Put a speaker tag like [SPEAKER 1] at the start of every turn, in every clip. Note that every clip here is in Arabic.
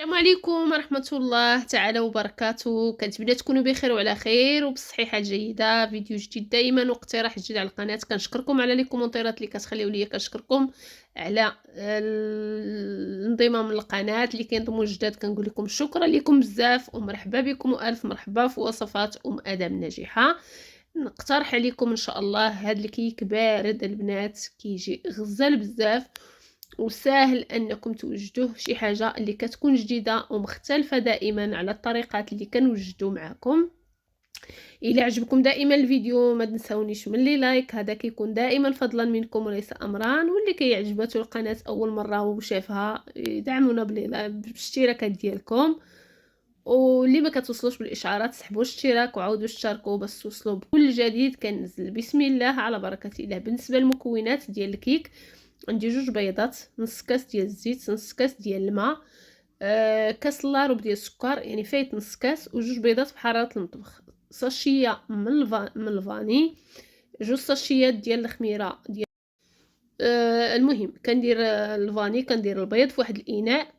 [SPEAKER 1] السلام عليكم ورحمة الله تعالى وبركاته. كنتمنى تكونوا بخير وعلى خير وبصحة جيدة. فيديو جديد دائما واقتراح جديد على القناة. كنشكركم على لي كومونتيرات اللي كتخليو ليا، كنشكركم على الانضمام للقناة. اللي كينضموا جداد كنقول لكم شكرا لكم بزاف ومرحبا بكم والف مرحبا في وصفات ادم ناجحة. نقترح عليكم ان شاء الله هاد الكيك بارد البنات، كيجي غزال بزاف وسهل انكم توجدوه. شي حاجه اللي كتكون جديده ومختلفه دائما على الطريقات اللي كنوجدو معكم. الى عجبكم دائما الفيديو ما تنسونيش من لي لايك، هذا كيكون دائما فضلا منكم وليس امرا. واللي كيعجباتو القناه اول مره وشافها يدعمونا بالاشتراكات ديالكم، واللي ما كتوصلوش بالاشعارات سحبوا الاشتراك وعاودوا اشتركوا باش توصلوا بكل جديد كنزل. بسم الله على بركه الله. بالنسبه للمكونات ديال الكيك، عندي 2 بيضات، نص كاس ديال الزيت، نص كاس ديال الماء، كاس لاروب ديال السكر يعني فايت نص كاس، و2 بيضات بحراره المطبخ، ساشيه من الفاني، 2 ساشيات ديال الخميره ديال المهم كندير الفاني، كندير البيض في واحد الاناء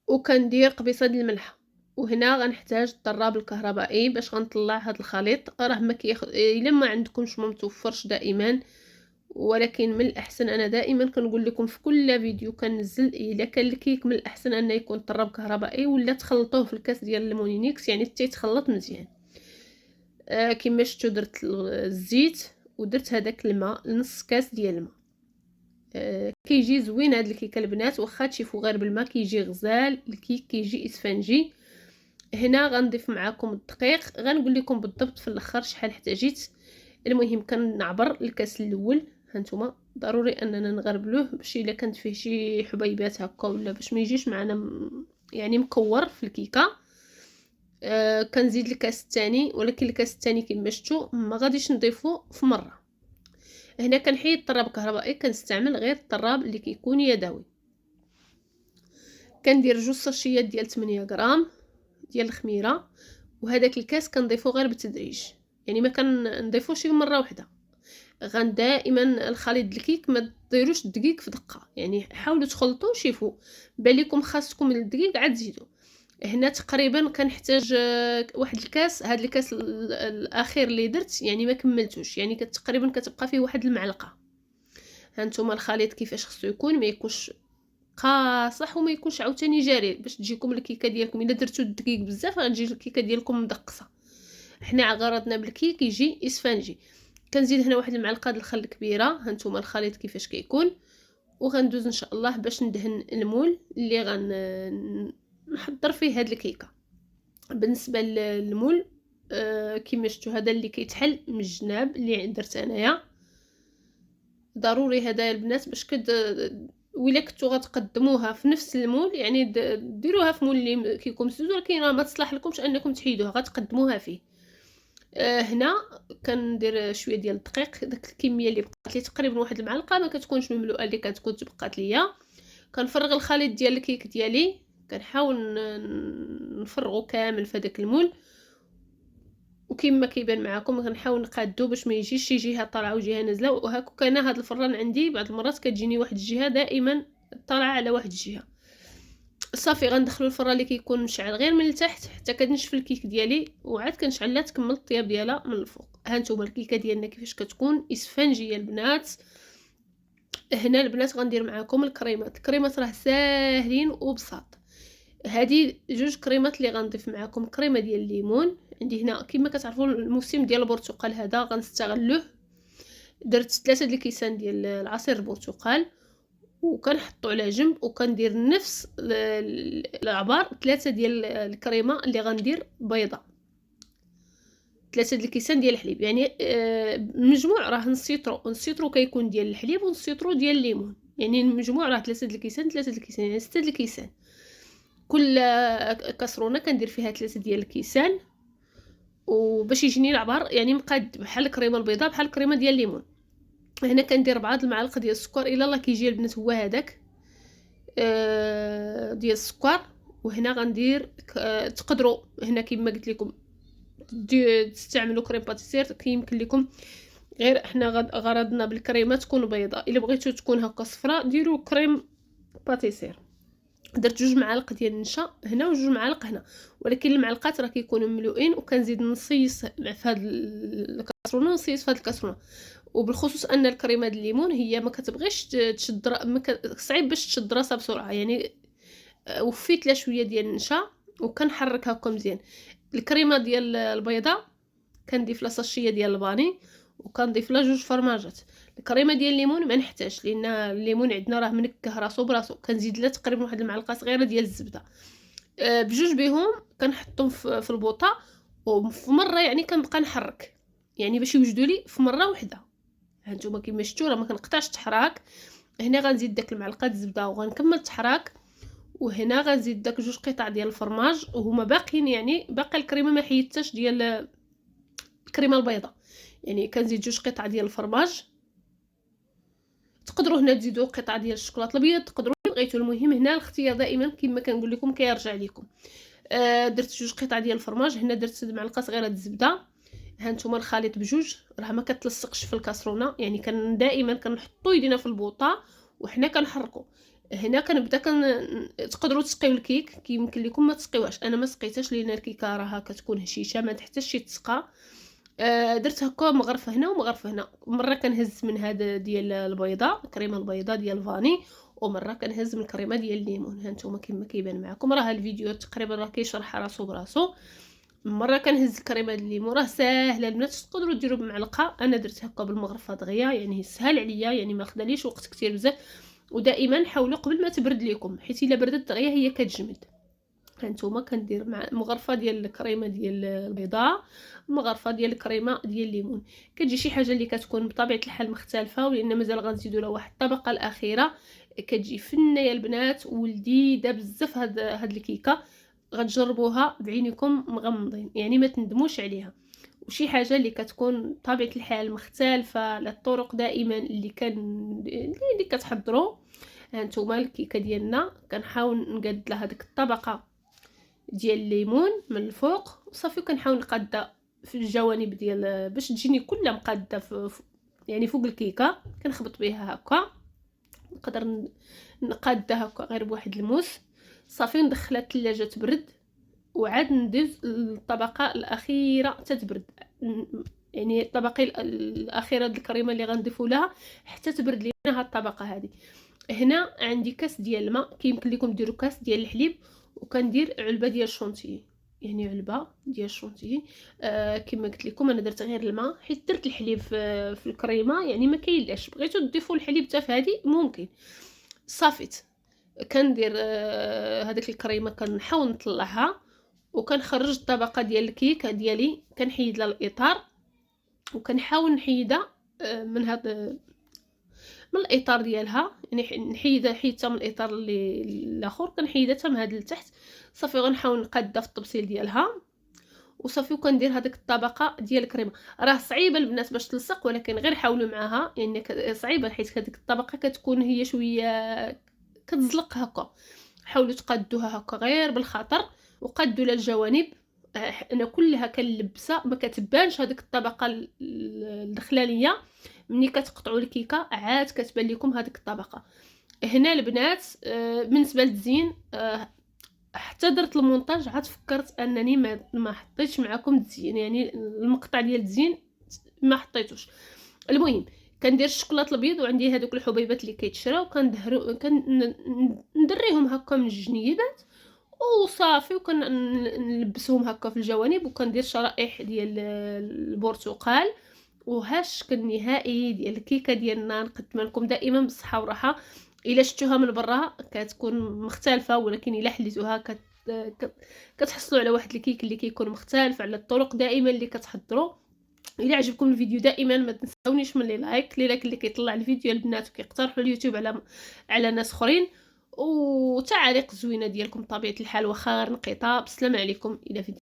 [SPEAKER 1] وكندير قبيصه ديال الملح. وهنا غنحتاج الطراب الكهربائي باش غنطلع هذا الخليط. راه ما كياخذ الا ما عندكمش ما متوفرش دائما، ولكن من الاحسن انا دائما كنقول لكم في كل فيديو كنزل الا كان الكيك من الاحسن انه يكون طراب كهربائي، ولا تخلطوه في الكاس ديال المونينيكس يعني حتى يتخلط مزيان. كما شفتوا درت الزيت ودرت هذاك الماء، نص كاس ديال الماء. كيجي زوين هذا الكيك البنات، واخا تشوفوا غير بالماء كيجي غزال الكيك، كيجي اسفنجي. هنا غنضيف معكم الدقيق، غنقول لكم بالضبط في الاخر شحال احتاجيت. المهم كنعبر الكاس الاول، هانتوما ضروري اننا نغربلوه باش الا كانت فيه شي حبيبات هكا ولا باش ما يجيش معنا يعني مكور في الكيكه. كنزيد الكاس الثاني، ولكن الكاس الثاني كما شفتوا ما غاديش نضيفو في مره. هنا كنحيد الطراب الكهربائي، كنستعمل غير الطراب اللي كيكون يدوي. كندير 2 ساشيات ديال 8 غرام ديال الخميره، وهذاك الكاس كنضيفو غير بالتدريج يعني ما كنضيفوش مره واحده. دائما الخليط ديال الكيك ما ديروش الدقيق في دقه، يعني حاولوا تخلطوا شوفوا بالكم خاصكم الدقيق عاد زيدوا. هنا تقريبا كنحتاج واحد الكاس. هذا الكاس الاخير اللي درت يعني ما كملتوش، يعني تقريبا كتبقى فيه واحد المعلقه. هانتوما الخليط كيفاش خصو يكون، ما يكونش قاصح وما يكونش عاوتاني جاري باش تجيكم الكيكه ديالكم. الا درتو الدقيق بزاف غتجي الكيكه ديالكم مدقصه. حنا غرضنا بالكيك يجي اسفنجي. كنزيد هنا واحد المعلقه د الخل كبيره. هانتوما الخليط كيفاش كيكون. وغندوز ان شاء الله باش ندهن المول اللي نحضر فيه هاد الكيكه. بالنسبه للمول كما شفتوا هذا اللي كيتحل من الجناب اللي درت انايا. ضروري هذا البنات باش ولا كنتو غتقدموها في نفس المول، يعني ديروها في مول اللي كيكون مسدود، ولكن راه ما تصلح لكمش انكم تحيدوها، غتقدموها فيه. هنا كندير شويه ديال الدقيق، داك الكميه اللي بقات لي تقريبا واحد المعلقه ما كتكونش مملوءه اللي كتكون تبقات ليا. كنفرغ الخليط ديال الكيك ديالي، كنحاول نفرغو كامل في هذاك المول، وكما كيبان معكم كنحاول نقادو باش ما يجيش شي جهه طالعه وجهه نازله. وهكا كان هذا الفران عندي بعض المرات كتجيني واحد الجهه دائما طالعه على واحد الجهه. صافي غندخلو الفران اللي كيكون مشعل غير من التحت حتى كتنشف الكيك ديالي، وعاد كنشعلها تكمل الطياب ديالها من الفوق. هانتوما الكيكه ديالنا كيفاش كتكون اسفنجيه البنات. هنا البنات غندير معكم الكريمات راه ساهلين وبساط. هذه 2 كريمات اللي غنضيف معكم. كريمه ديال الليمون عندي هنا كما كتعرفوا الموسم ديال البرتقال هذا غنستغلوه. درت 3 الكيسان ديال العصير البرتقال وكنحطو على جنب، وكندير نفس العبار 3 ديال الكريمه اللي غندير بيضه، 3 الكيسان ديال الحليب. يعني المجموع راه نص لتر كيكون ديال الحليب ونص لتر ديال الليمون، يعني المجموع راه 3 الكيسان يعني 6 الكيسان. كل كاسرونه كندير فيها 3 ديال الكيسان، وباش يجيني العبار يعني مقاد بحال الكريمه البيضاء بحال الكريمه ديال الليمون. هنا كندير 4 المعالق ديال السكر، الا الله كيجي البنات هو هذاك ديال السكر. وهنا غندير تقدروا هنا كما قلت لكم تستعملوا كريم باتيسير، كيمكن لكم، غير احنا غرضنا بالكريمه تكون بيضاء. الا بغيتو تكون هكا صفراء ديروا كريم باتيسير. درت 2 معالق ديال النشا هنا و2 معالق هنا، ولكن المعلقات راه كيكونوا مملوئين، وكنزيد نصيص في هاد الكاسرونه ونصيص في هاد الكاسرونه. وبالخصوص ان الكريمه ديال الليمون هي ما كتبغيش تشد صعيب باش تشد راسها بسرعه، يعني وفيت لها شويه ديال النشا وكنحرك هكا مزيان. الكريمه ديال البيضاء كنضيف لها ساشيه ديال الفاني وكنضيف لها 2 فرماجات. الكريمه ديال الليمون ما نحتاجش، لان الليمون عندنا راه منكه راسو براسو. كنزيد لها تقريبا واحد المعلقه صغيره ديال الزبده. بجوج بهم كنحطهم في البوطه، وفي مره يعني كنبقى نحرك، يعني باش يوجدوا لي في مره واحده. هانتوما كيما شفتوا راه ما كنقطعش التحراك. هنا غنزيد داك المعلقه الزبده وغنكمل التحراك، وهنا غنزيد داك 2 قطع ديال الفرماج وهما باقيين، يعني باقي الكريمه ما حيدتاش ديال الكريمه البيضاء. يعني كنزيد 2 قطع ديال الفرماج. تقدروا هنا تزيدوا قطعه ديال الشوكولاط الابيض، تقدروا بغيتوا. المهم هنا الاختيار دائما كما كنقول لكم كيرجع لكم. درت 2 قطع ديال الفرماج. هنا درت معلقه صغيره ديال الزبده. ها نتوما الخليط بجوج راه ما كتلصقش في الكاسرونه، يعني دائما كنحطوا يدينا في البوطه وحنا كنحركوا. هنا كنبدا تقدروا تسقيو الكيك، كيمكن لكم ما تسقيوهاش. انا ما سقيتهاش لان الكيكه راها كتكون هشيشه ما تحتاجش تسقى. درت هكا مغرفه هنا ومغرفه هنا. مره كنهز من هذا ديال البيضه، الكريمه البيضاء ديال الفاني، ومره كنهز من الكريمه ديال الليمون. ها نتوما كما كيبان معكم راه الفيديو تقريبا راه كيشرح راسو براسو. مره كنهز الكريمه ديال الليمون، راه ساهله البنات، تقدروا ديروا بمعلقه. انا درت هكا بالمغرفه دغيا، يعني سهل عليا، يعني ما خداليش وقت كثير بزاف. ودائما حاولوا قبل ما تبرد لكم، حيت الا بردت دغيا هي كتجمد. هانتوما كندير مع مغرفه ديال الكريمه ديال البيضاء، مغرفه ديال الكريمه ديال الليمون. كتجي شي حاجه اللي كتكون بطبيعه الحال مختلفه، ولان مازال غنزيدوا لها واحد الطبقه الاخيره. كتجي فنه يا البنات ولذيذه بزاف. هاد الكيكه غتجربوها بعينكم مغمضين، يعني ما تندموش عليها. وشي حاجه اللي كتكون بطبيعه الحال مختلفه على الطرق دائما اللي كتحضروا. هانتوما الكيكه ديالنا كنحاول نقاد لها هذيك الطبقه ديال الليمون من الفوق وصافي. كنحاول نقاده في الجوانب ديال باش تجيني كلها مقاده يعني فوق الكيكه. كنخبط بها هكا، نقدر نقادها هكا غير بواحد الموس صافي. ندخلها الثلاجه تبرد، وعاد ندوز الطبقه الاخيره تتبرد، يعني الطبقه الاخيره ديال الكريمه اللي غنضيفوا لها حتى تبرد لينا هاد الطبقه هذه. هنا عندي كاس ديال الماء، كيمكن لكم ديروا كاس ديال الحليب، وكندير علبه ديال الشونتيي، يعني علبه ديال الشونتيي. كما قلت لكم انا درت غير الماء، حيت درت الحليب في الكريمه، يعني ما كاينلاش. بغيتو تضيفوا الحليب حتى في هذه ممكن. صافيت كندير هذيك الكريمه، كنحاول نطلعها وكنخرج الطبقه ديال الكيك ديالي، كنحيد لها الاطار وكنحاول نحيدها من هذا من الاطار ديالها، يعني حيدتها من الاطار اللي الاخر، كنحيدها من هذا لتحت. صافي غنحاول نقادها في التبصيل ديالها وصافي. وكندير هذيك الطبقه ديال الكريمه. راه صعيبه البنات باش تلصق، ولكن غير حاولوا معاها، يعني صعيبه حيت هذيك الطبقه كتكون هي شويه كتزلق هكا. حاولوا تقادوها هكا غير بالخاطر، وقادوا للجوانب. انا كلها كنلبسها ما كتبانش هذيك الطبقه الدخلانيه. ملي كتقطعوا الكيكه عاد كتبان لكم هذيك الطبقه. هنا البنات بالنسبه للتزيين، حتى درت المونتاج عاد فكرت انني ما حطيتش معكم التزيين، يعني المقطع ديال التزيين ما حطيتوش. المهم كندير الشوكولاط الابيض، وعندي هذوك الحبيبات اللي كيتشراو، كندريهم هكا من الجنيبات وصافي. وكنلبسهم هكا في الجوانب، وكندير شرائح ديال البرتقال. وها الشكل النهائي ديال الكيكه ديالنا. نقدم لكم دائما بالصحه والراحه. الا شفتوها من برا كتكون مختلفه، ولكن الا حليتوها كتحصلوا على واحد الكيك اللي كيكون مختلف على الطرق دائما اللي كتحضروا. الا عجبكم الفيديو دائما ما تنساونيش من لايك اللي كيطلع الفيديو البنات وكيقترحوا اليوتيوب على ناس اخرين، وتعاليق زوينه ديالكم بطبيعه الحال واخا غير نقيطه. بسلام عليكم الى فيديو